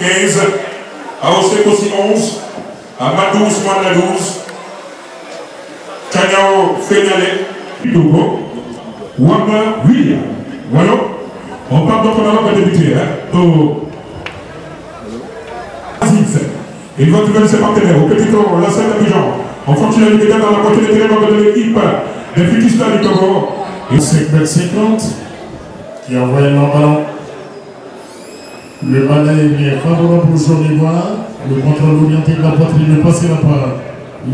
15, à Osek aussi 11, à Madou Ousmane la 12, Kanyao Fénalé, Togo, Wamba William. Voilà, on parle donc on a débuté, au Aziz. Il va trouver ses partenaires au petit tour, la scène d'Abidjan. On continue à l'immédiat dans la moitié de terrain de l'équipe des Fikista du Togo. Et c'est 50 qui a envoyé le ballon. Le balai est favorable au jaune et noir. Le contrôle orienté de la poitrine ne passera pas.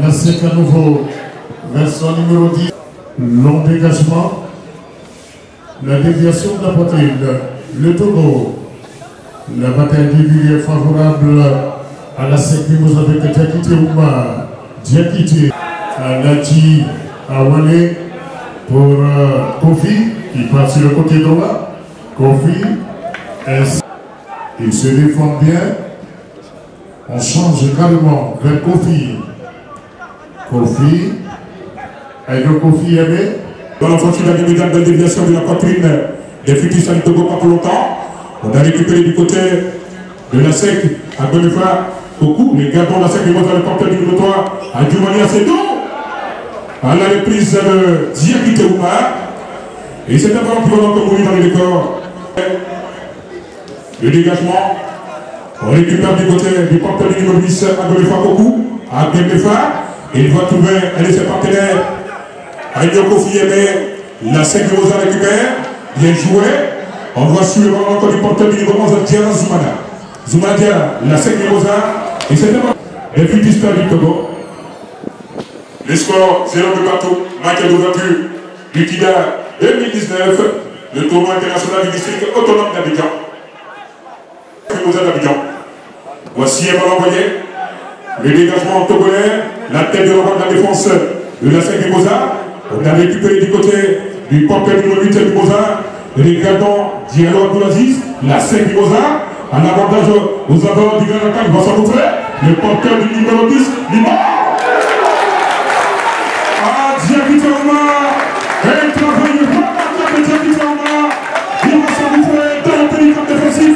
La sec à nouveau vers son numéro 10. Long dégagement. La déviation de la poitrine. Le Togo. La bataille du est favorable à la sec Mimosa avec Diakité Ouma. Diakité. Nati Awale pour Kofi qui part sur le côté droit. Kofi. Il se défend bien. On change carrément vers Kofi. Kofi. Avec le Kofi aimé. Dans la fonction immédiate de déviation de la poitrine des Fikista du Togo, pas pour longtemps. On a récupéré du côté de la SEC à Gonefa au cou. Les gardons de la SEC vont dans le porteur du numéro 3 à Djoumani Assedo. À la reprise de Diakité Ouma. Et c'est un ballon qui va donc mourir dans les décors. Le dégagement. On récupère du côté du porteur du numéro 10 à Gonefa au cou. À Gonefa. Il va trouver un de ses partenaires. Aïdoko Fiemé. La SEC Rosa récupère. Bien joué. On voit sur le ballon encore du porteur du numéro 11 Diana Zoumana. Zoumana Diana, la SEC Rosa. Et c'est un ballon. Les Fikista du Togo. Le score 0 de partout, match d'ouverture du TIDA 2019, le tournoi international du district autonome d'Abidjan. Voici un ballon envoyé, le dégagement togolais, la tête de l'envoi de la défense de la SEC Mimosa. On a récupéré du côté du porteur numéro 8 Mimosa, les gardons Diallo Abdoulaziz, la SEC Mimosa, en avantage aux abords du Grand Lacan, il va s'engouffrer, le porteur du numéro 10, Lima. Diakité Ouma, un travail remarquable de Diakité Ouma, il va s'engouffrer dans le périmètre défensif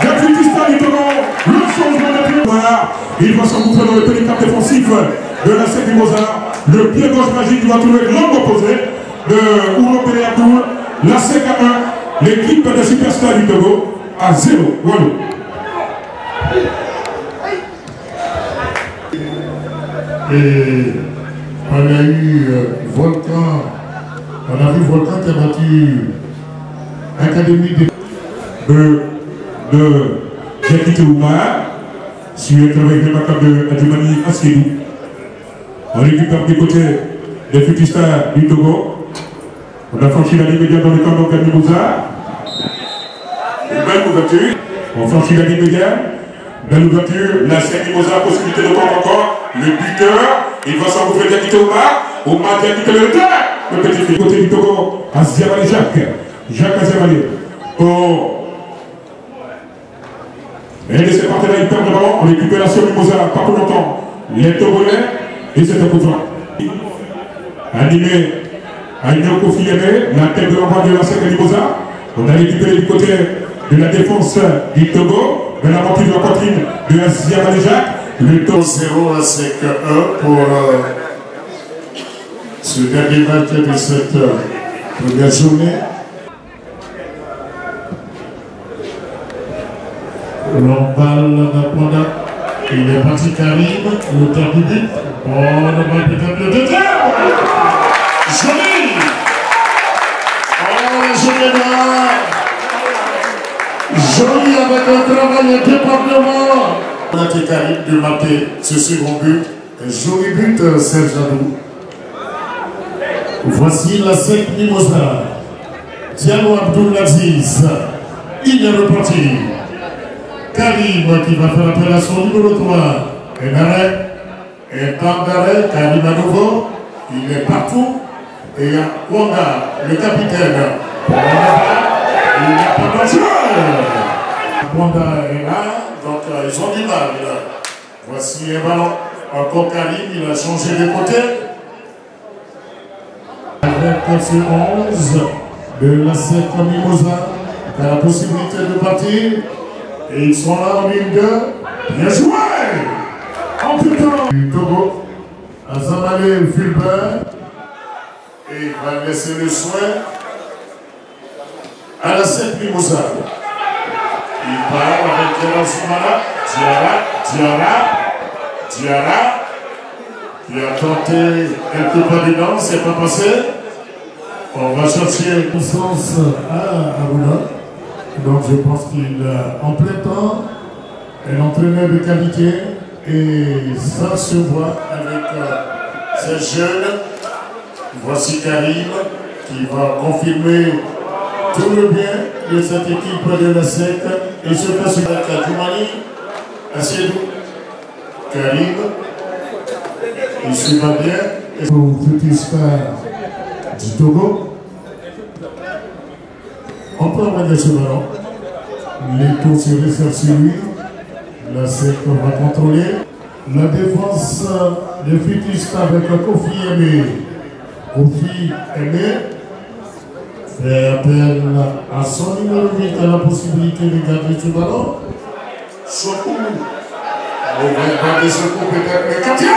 des Fikista du Togo, le changement de pied. Il va s'engouffrer dans le périmètre défensif de la SEC Mimosa, le pied gauche magique va trouver l'angle opposé de Ouro Péré Abdoul, la SEC à 1, l'équipe des Superstars du Togo à 0. Voilà. Et on a eu Volcan, on a vu Volcan qui a battu Académie de Diakité Ouma sur le travail remarquable de Adjumani Askedou. On récupère du côté des Fikista du Togo. On a franchi la ligne médiane dans le camp d'Anka Mimosa. Une belle ouverture. On franchit la ligne médiane. Belle ouverture. La SEC Mimosa, possibilité de prendre encore. Le buteur. Il va s'engouffrer Diakité Ouma. Ouma Diakité le terrain. Le petit fils. Côté du Togo, Aziamale Jacques. Jacques Aziamale. Oh. Et de ses partenaires, ils perdent le ballon. On récupération Mimosa, pas pour longtemps. Les Togolais. Et c'est un coup franc. Animé à Nyoko Fiemé, la tête de l'envoi de la SEC Mimosa. On a récupéré du côté de la défense du Togo, de la montée de la poitrine de Aziamale Jacques. Le Togo 0 à SEC 1 pour ce dernier match de cette première journée. L'emballe d'Aponda. Il est parti Karim, l'auteur du but. Oh, le bal peut-être le deuxième. Joli. Oh, joli là. Joli avec un travail de département. On a été Karim de marquer ce second but. Un joli but, Serge Adou. Voici la SEC Mimosa. Diallo Abdoulaziz. Il est reparti. Karim qui va faire appel à son numéro 3. Un arrêt. Un temps d'arrêt. Karim à nouveau. Il est partout. Et il y a Wanga, le capitaine. Il n'y a pas d'enjeu. Wanga est là. Donc ils ont du mal. Voici un ballon. Encore Karim. Il a changé de côté. Avec ce 11 de la SEC Mimosa. Il a la possibilité de partir. Et ils sont là en ligne de bien joué. En tout temps, du Togo, Azamale Fulbert. Et il va laisser le soin à la Sainte Mimosa. Il part avec Kéran Soumana, Diarra, qui a tenté quelques pas dedans, c'est pas passé. On va chercher une sens à Aruna. Donc je pense qu'il a en plein temps un entraîneur de qualité et ça se voit avec ces jeunes. Voici Karim qui va confirmer tout le bien de cette équipe de la SEC et se passe avec Djoumani, Assiedou, Karim, il se va bien. Pour Petit Star du Togo, on peut envoyer ce ballon. Les tours se réservent sur lui. La SEC va contrôler. La défense de Petit Star avec Kofi Aimé. Kofi Aimé fait appel à son numéro 8 qui a la possibilité de garder ce ballon. Sokou. On va garder Sokou peut-être, mais quatrième.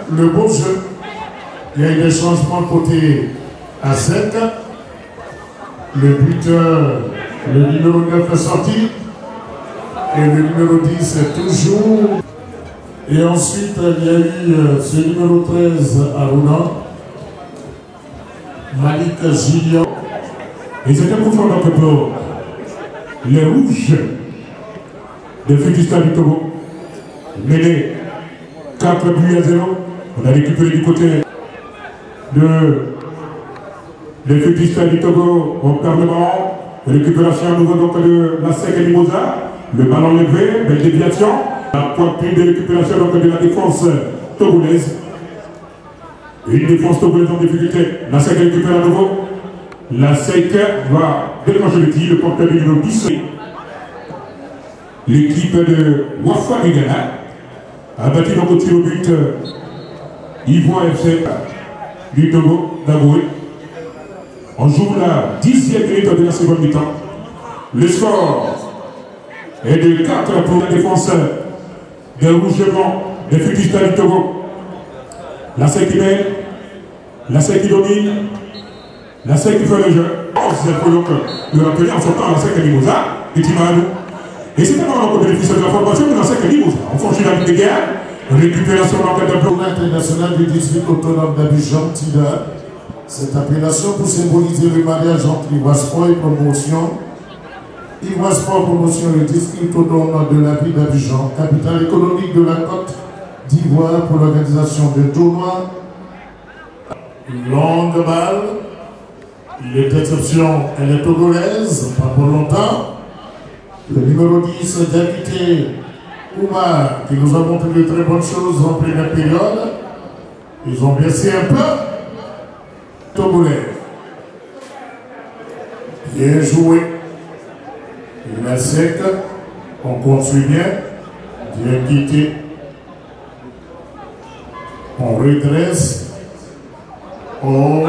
Le beau jeu. Il y a eu des changements côté à 7. Le buteur, le numéro 9 est sorti. Et le numéro 10 est toujours. Et ensuite, il y a eu ce numéro 13 Aruna. Malik Julien. Et c'est un coup fort donc pour les rouges de Futistan du Togo. Mené 4 buts à 0. On a récupéré du côté de Futistan du Togo au Parlement. Récupération à nouveau donc de la SEC et Mimosa. Le ballon levé, belle déviation. La pointe de récupération donc de la défense togolaise. Une défense togolaise en difficulté. La SEC récupère à nouveau. La SEC va déclencher le tir, le porteur du numéro 10. L'équipe de Wafa du Ghana a battu donc au tir au but Ivoire FC du Togo d'Aboué. On joue la 10e minute de la seconde mi-temps. Le score est de 4 pour la défense des Rouges et Blancs de Futistan du Togo. La SEC qui mène, la SEC qui domine, la SEC qui fait le jeu. C'est pour donc le rappeler en sortant la SEC et Mimosa et Timanou. Et c'est vraiment le bénéfice de la formation de la SEC et Mimosa. On franchit la ligne de guerre, récupération dans le bloc international du district autonome d'Abidjan, TIDA. Cette appellation pour symboliser le mariage entre Ivoire Sport et Promotion. Ivoire Sport Promotion, le district autonome de la ville d'Abidjan, capitale économique de la Côte d'Ivoire pour l'organisation de tournois. Une longue balle. Il est exception, elle est togolaise, pas pour longtemps. Le numéro 10, Davide Oumar, qui nous a montré de très bonnes choses en première période. Ils ont baissé un peu. Togolais. Bien joué. La SEC, on construit bien. Bien quitté. On redresse. Oh!